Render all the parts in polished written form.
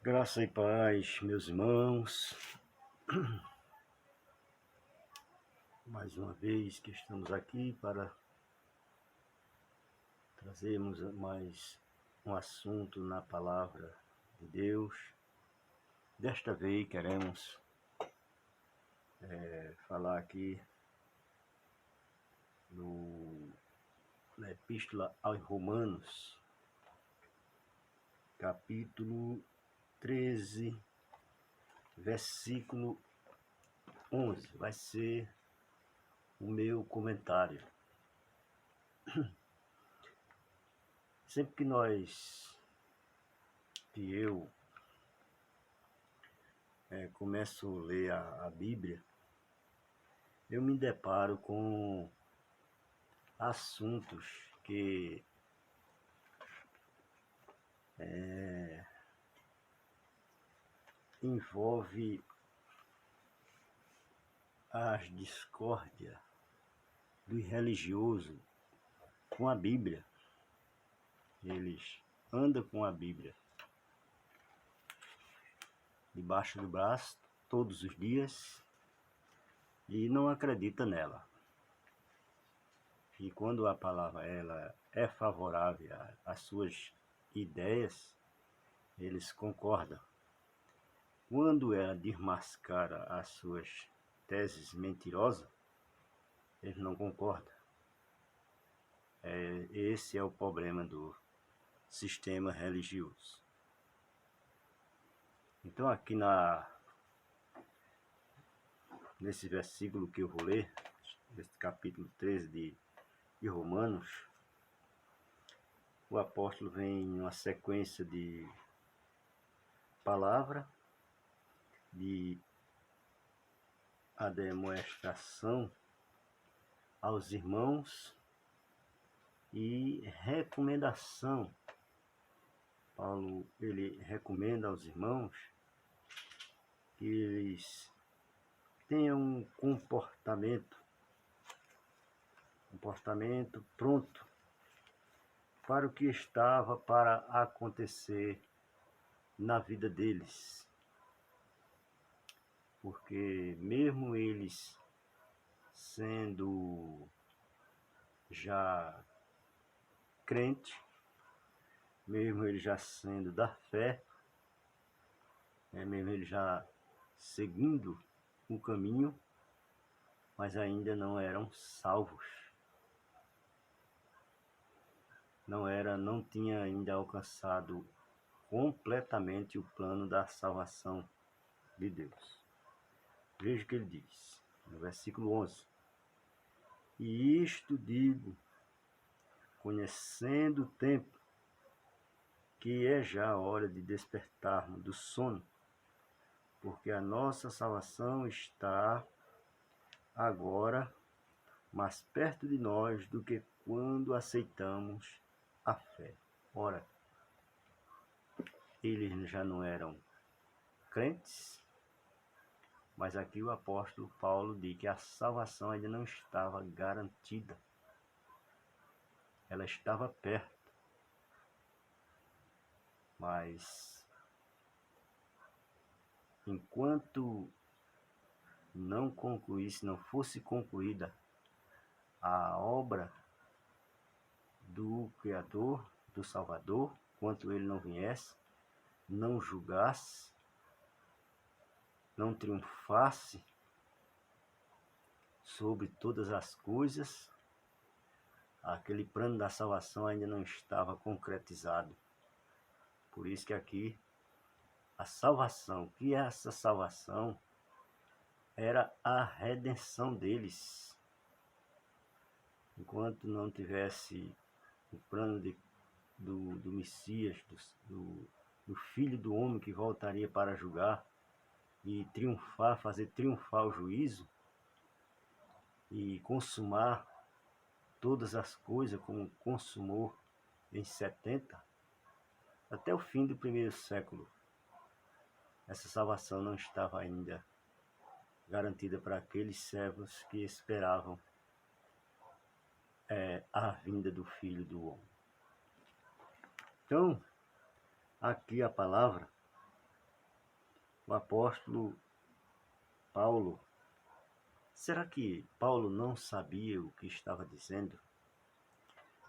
Graça e paz, meus irmãos. Mais uma vez que estamos aqui para trazermos mais um assunto na palavra de Deus. Desta vez queremos falar aqui na Epístola aos Romanos, capítulo 13, versículo 11. Vai ser o meu comentário. Sempre que eu começo a ler a Bíblia, eu me deparo com assuntos que envolve as discórdias do religioso com a Bíblia. Eles andam com a Bíblia debaixo do braço todos os dias e não acredita nela. E quando a palavra ela é favorável às suas ideias, eles concordam. Quando ela desmascara as suas teses mentirosas, eles não concordam. Esse é o problema do sistema religioso. Então aqui nesse versículo que eu vou ler, nesse capítulo 13 de Romanos, o apóstolo vem em uma sequência de palavra, de admoestação aos irmãos e recomendação. Paulo ele recomenda aos irmãos que eles tenham um comportamento pronto para o que estava para acontecer na vida deles. Porque mesmo eles sendo já crente, mesmo ele já sendo da fé, mesmo ele já seguindo o caminho, mas ainda não eram salvos. Não tinha ainda alcançado completamente o plano da salvação de Deus. Veja o que ele diz, no versículo 11. E isto digo, conhecendo o tempo, que é já a hora de despertarmos do sono, porque a nossa salvação está agora mais perto de nós do que quando aceitamos a fé. Ora, eles já não eram crentes, mas aqui o apóstolo Paulo diz que a salvação ainda não estava garantida. Ela estava perto, mas enquanto não fosse concluída a obra do Criador, do Salvador, enquanto ele não viesse, não julgasse, não triunfasse sobre todas as coisas, aquele plano da salvação ainda não estava concretizado. Por isso que aqui a salvação, que essa salvação era a redenção deles. Enquanto não tivesse o plano do Messias, do Filho do Homem que voltaria para julgar e triunfar, fazer triunfar o juízo e consumar todas as coisas como consumou em 70, até o fim do primeiro século, essa salvação não estava ainda garantida para aqueles servos que esperavam a vinda do Filho do Homem. Então, aqui a palavra o apóstolo Paulo, será que Paulo não sabia o que estava dizendo?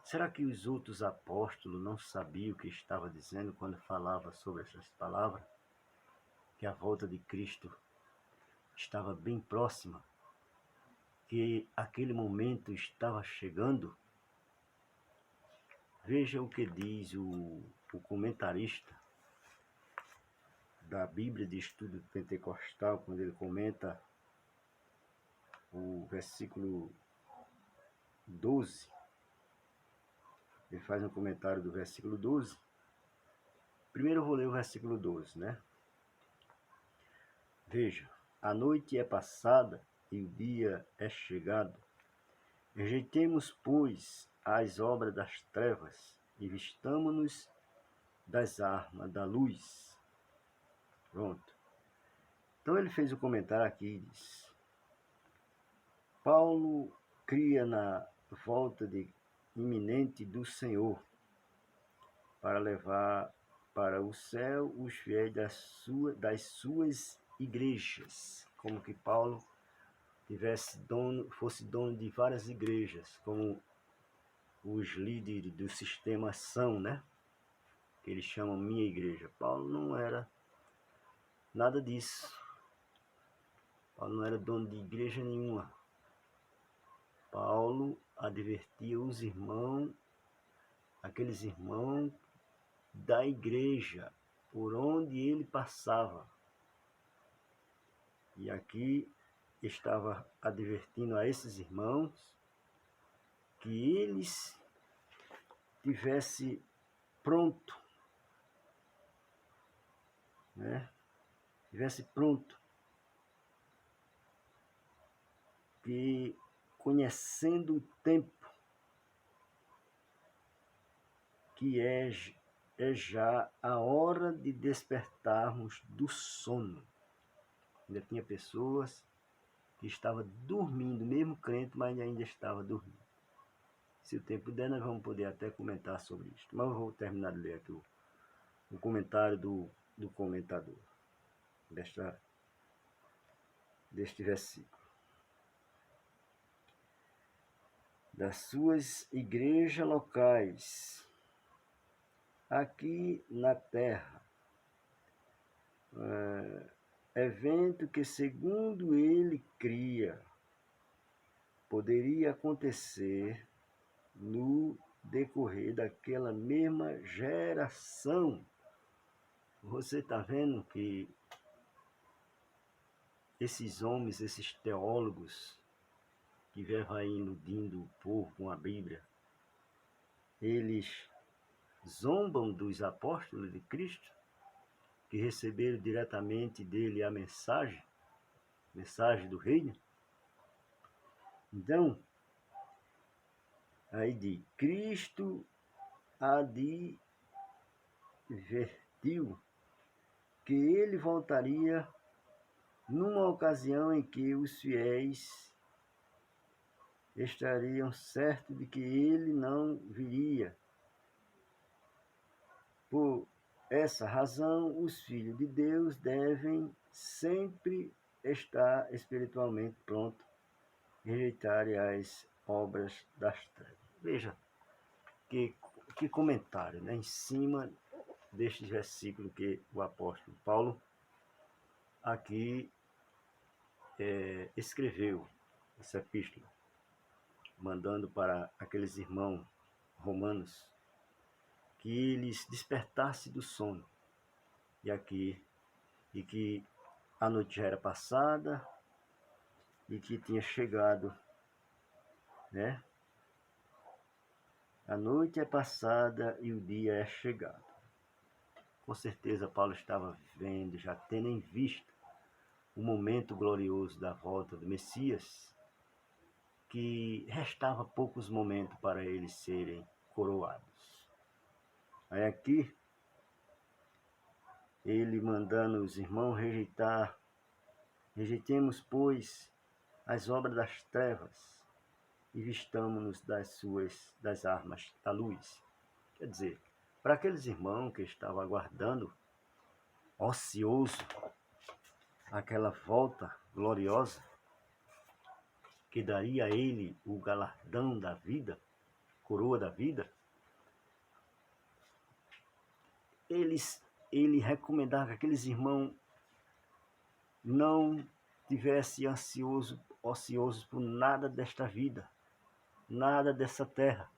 Será que os outros apóstolos não sabiam o que estava dizendo quando falava sobre essas palavras? Que a volta de Cristo estava bem próxima, que aquele momento estava chegando? Veja o que diz o comentarista da Bíblia de Estudo Pentecostal, quando ele comenta o versículo 12. Ele faz um comentário do versículo 12. Primeiro eu vou ler o versículo 12, né? Veja, a noite é passada e o dia é chegado. Rejeitemos, pois, as obras das trevas e vistamo-nos das armas da luz. Pronto. Então ele fez um comentário aqui, diz: Paulo cria na volta iminente do Senhor para levar para o céu os fiéis das suas igrejas. Como que Paulo fosse dono de várias igrejas, como os líderes do sistema são, né? Que eles chamam minha igreja. Paulo não era nada disso. Paulo não era dono de igreja nenhuma. Paulo advertia os irmãos, aqueles irmãos da igreja, por onde ele passava. E aqui estava advertindo a esses irmãos que eles tivessem pronto, né? Tivesse pronto, que conhecendo o tempo que é já a hora de despertarmos do sono. Ainda tinha pessoas que estavam dormindo, mesmo crente, mas ainda estava dormindo. Se o tempo der, nós vamos poder até comentar sobre isso. Mas eu vou terminar de ler aqui o comentário do comentador deste versículo. Das suas igrejas locais, aqui na terra, evento que, segundo ele cria, poderia acontecer no decorrer daquela mesma geração. Você está vendo que esses homens, esses teólogos que vivem aí iludindo o povo com a Bíblia, eles zombam dos apóstolos de Cristo, que receberam diretamente dele a mensagem do reino. Então, aí de Cristo advertiu que ele voltaria numa ocasião em que os fiéis estariam certos de que ele não viria. Por essa razão, os filhos de Deus devem sempre estar espiritualmente prontos e rejeitarem as obras das trevas. Veja que comentário, né, em cima deste versículo que o apóstolo Paulo aqui escreveu essa epístola, mandando para aqueles irmãos romanos que eles despertassem do sono. E que a noite já era passada e que tinha chegado, né? A noite é passada e o dia é chegado. Com certeza Paulo estava vendo, já tendo em vista o momento glorioso da volta do Messias, que restava poucos momentos para eles serem coroados. Aí aqui, ele mandando os irmãos rejeitemos, pois, as obras das trevas e vistamo-nos das armas da luz. Quer dizer, para aqueles irmãos que estavam aguardando, ocioso, aquela volta gloriosa que daria a ele o galardão da vida, coroa da vida, ele recomendava que aqueles irmãos não tivessem ociosos por nada desta vida, nada dessa terra,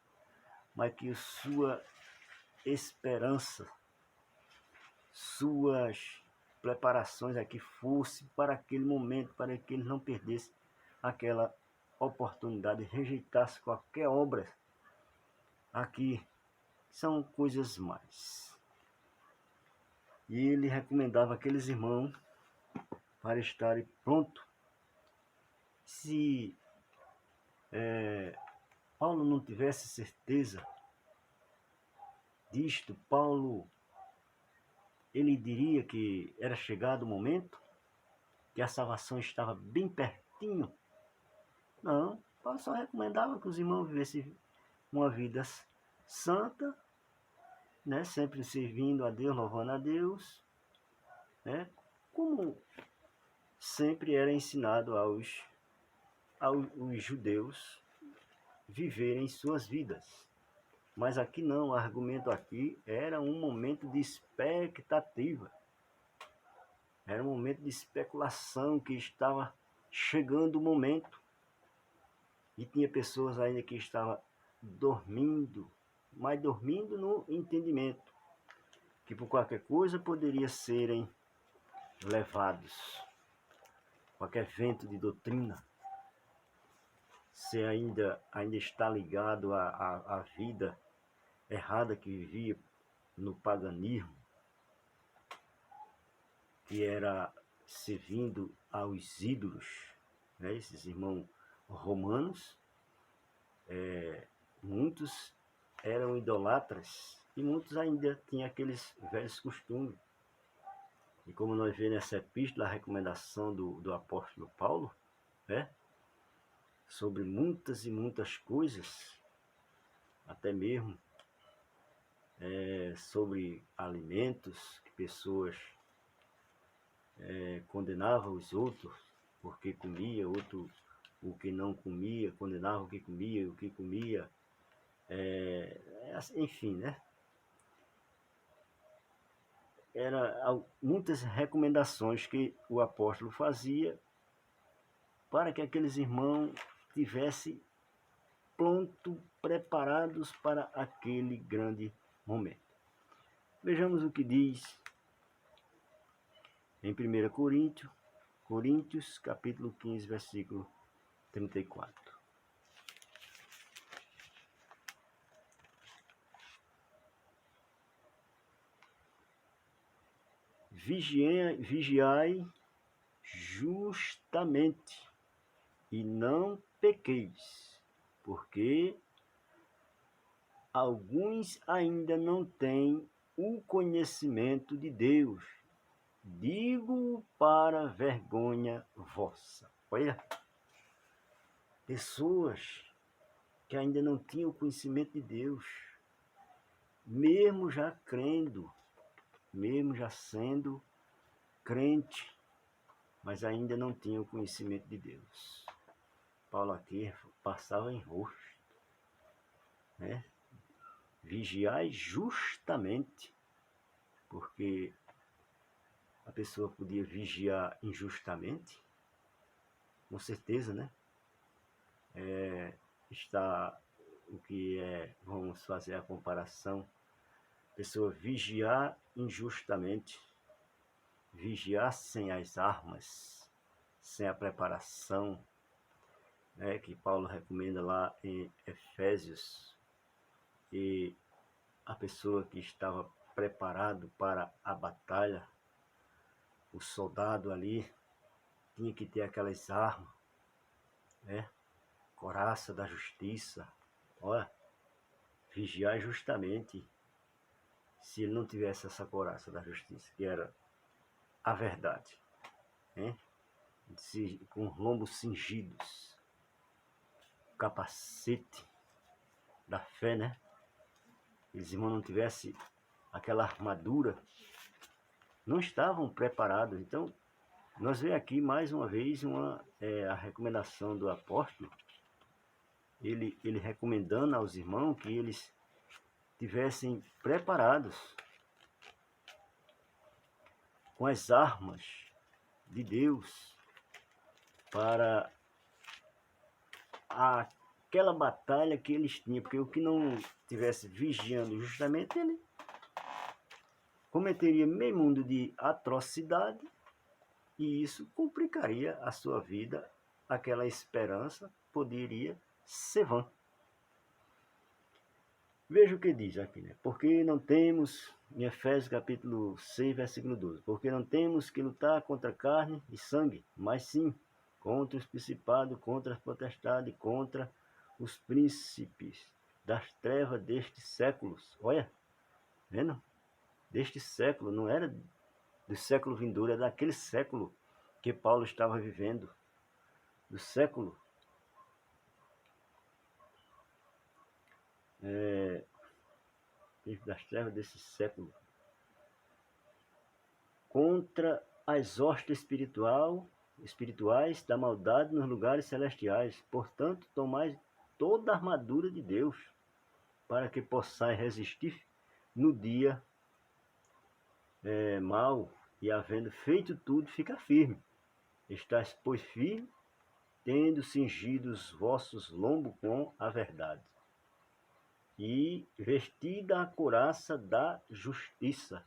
mas que sua esperança, suas preparações aqui fosse para aquele momento, para que ele não perdesse aquela oportunidade, rejeitasse qualquer obra aqui. São coisas mais. E ele recomendava aqueles irmãos para estarem prontos. Se Paulo não tivesse certeza disto, Paulo, ele diria que era chegado o momento, que a salvação estava bem pertinho. Não, Paulo só recomendava que os irmãos vivessem uma vida santa, né, sempre servindo a Deus, louvando a Deus, né, como sempre era ensinado aos judeus viverem suas vidas. Mas aqui não, o argumento aqui era um momento de expectativa. Era um momento de especulação, que estava chegando o momento. E tinha pessoas ainda que estavam dormindo, mas dormindo no entendimento, que por qualquer coisa poderiam serem levados, qualquer vento de doutrina. Se ainda está ligado à vida errada que vivia no paganismo, que era servindo aos ídolos, né? Esses irmãos romanos, muitos eram idolatras e muitos ainda tinham aqueles velhos costumes. E como nós vemos nessa epístola, a recomendação do apóstolo Paulo, né? Sobre muitas e muitas coisas, até mesmo sobre alimentos, que pessoas condenavam os outros porque comia, outro o que não comia, condenava o que comia e o que comia, enfim, né? Era muitas recomendações que o apóstolo fazia para que aqueles irmãos tivessem pronto, preparados para aquele grande momento. Vejamos o que diz em 1 Coríntios, capítulo 15, versículo 34. Vigiai justamente e não pequeis, porque alguns ainda não têm o conhecimento de Deus. Digo para vergonha vossa. Olha, pessoas que ainda não tinham o conhecimento de Deus, mesmo já crendo, mesmo já sendo crente, mas ainda não tinham o conhecimento de Deus. Paulo aqui passava em rosto, né? Vigiai justamente, porque a pessoa podia vigiar injustamente, com certeza, né? Está o que vamos fazer a comparação, pessoa vigiar injustamente, vigiar sem as armas, sem a preparação, né, que Paulo recomenda lá em Efésios, e a pessoa que estava preparado para a batalha, o soldado ali, tinha que ter aquelas armas, né? Coraça da justiça. Olha, vigiar justamente, se ele não tivesse essa coraça da justiça, que era a verdade, né? Com os lombos cingidos, capacete da fé, né? Eles irmãos não tivessem aquela armadura, não estavam preparados. Então, Nós vemos aqui mais uma vez a recomendação do apóstolo, ele recomendando aos irmãos que eles tivessem preparados com as armas de Deus para aquela batalha que eles tinham, porque o que não estivesse vigiando justamente, ele cometeria meio mundo de atrocidade e isso complicaria a sua vida, aquela esperança poderia ser vã. Veja o que diz aqui, né? Porque não temos, em Efésios capítulo 6, versículo 12, porque não temos que lutar contra carne e sangue, mas sim contra os principados, contra as potestades, contra os príncipes das trevas destes séculos. Olha, vendo? Deste século, não era do século vindouro, é daquele século que Paulo estava vivendo, do século das trevas desse século, contra as hostes espirituais da maldade nos lugares celestiais. Portanto, tomai toda a armadura de Deus, para que possais resistir no dia mau, e havendo feito tudo, fica firme. Estais, pois, firme, tendo cingido os vossos lombos com a verdade, e vestida a couraça da justiça,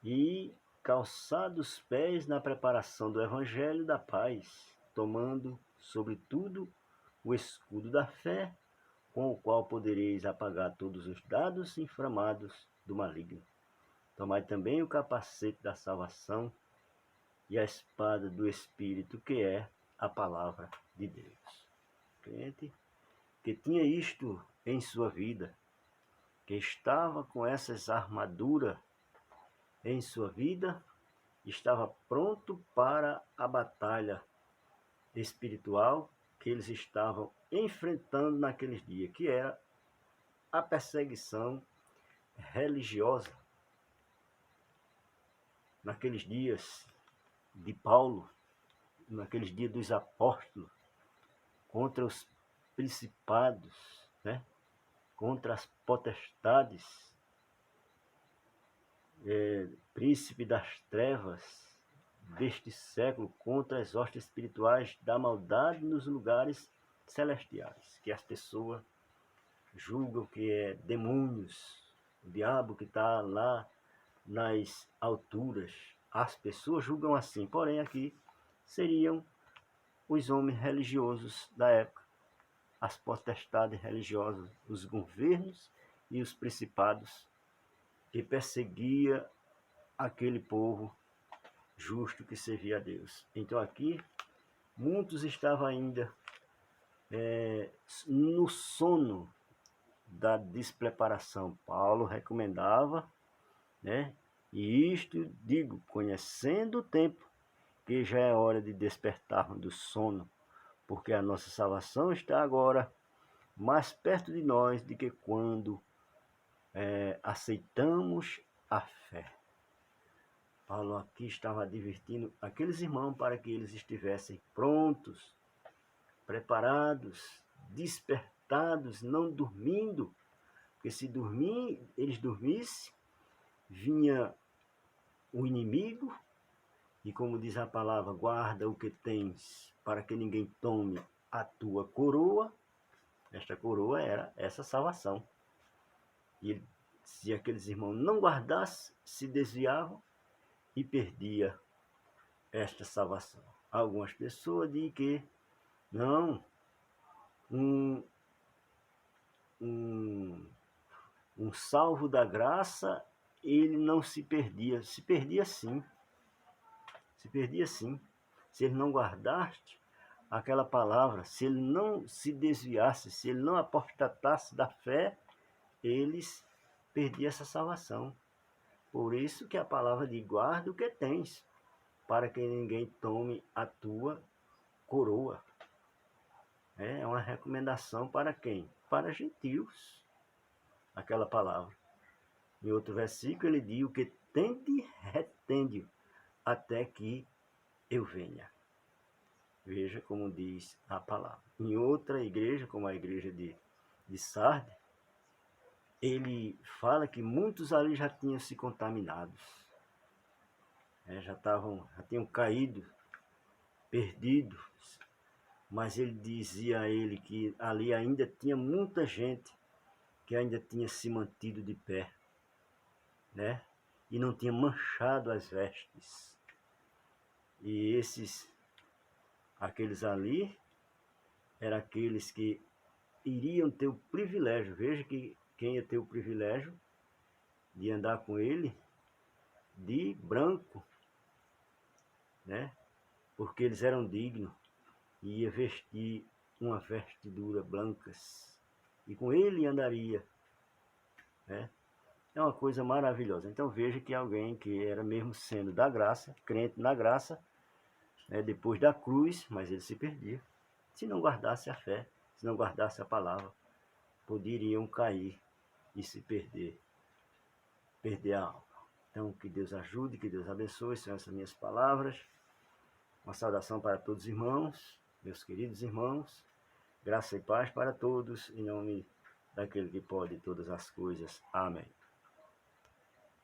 e calçados os pés na preparação do evangelho da paz, tomando, sobretudo, o escudo da fé, com o qual podereis apagar todos os dardos inflamados do maligno. Tomai também o capacete da salvação e a espada do Espírito, que é a palavra de Deus. Crente que tinha isto em sua vida, que estava com essas armaduras em sua vida, estava pronto para a batalha espiritual que eles estavam enfrentando naqueles dias, que era a perseguição religiosa. Naqueles dias de Paulo, naqueles dias dos apóstolos, contra os principados, né? Contra as potestades, príncipe das trevas deste século, contra as hostes espirituais da maldade nos lugares celestiais, que as pessoas julgam que é demônios, o diabo que está lá nas alturas. As pessoas julgam assim, porém aqui seriam os homens religiosos da época, as potestades religiosas, os governos e os principados que perseguia aquele povo justo que servia a Deus. Então aqui muitos estavam ainda no sono da despreparação. Paulo recomendava, né? E isto digo, conhecendo o tempo, que já é hora de despertarmos do sono, porque a nossa salvação está agora mais perto de nós do que quando aceitamos a fé. Paulo aqui estava advertindo aqueles irmãos para que eles estivessem prontos, preparados, despertados, não dormindo, porque se eles dormissem, vinha o inimigo, e como diz a palavra, guarda o que tens para que ninguém tome a tua coroa. Esta coroa era essa salvação. E se aqueles irmãos não guardassem, se desviavam e perdia esta salvação. Algumas pessoas dizem que não, um salvo da graça, ele não se perdia. Se perdia sim. Se perdia sim. Se ele não guardasse aquela palavra, se ele não se desviasse, se ele não apostatasse da fé, eles perdiam essa salvação. Por isso que a palavra diz, guarda o que tens, para que ninguém tome a tua coroa. É uma recomendação para quem? Para gentios, aquela palavra. Em outro versículo ele diz, o que tende, retende, até que eu venha. Veja como diz a palavra. Em outra igreja, como a igreja de Sardes, ele fala que muitos ali já tinham se contaminados, já tinham caído, perdidos, mas ele dizia a ele que ali ainda tinha muita gente que ainda tinha se mantido de pé, né? E não tinha manchado as vestes. E aqueles ali, eram aqueles que iriam ter o privilégio, veja que quem ia ter o privilégio de andar com ele de branco, né? Porque eles eram dignos e ia vestir uma vestidura blancas e com ele andaria, né? É uma coisa maravilhosa. Então veja que alguém que era mesmo sendo da graça, crente na graça, né, depois da cruz, mas ele se perdia. Se não guardasse a fé, se não guardasse a palavra, poderiam cair e se perder a alma. Então que Deus ajude, que Deus abençoe, são essas minhas palavras. Uma saudação para todos os irmãos, meus queridos irmãos. Graça e paz para todos, em nome daquele que pode todas as coisas. Amém.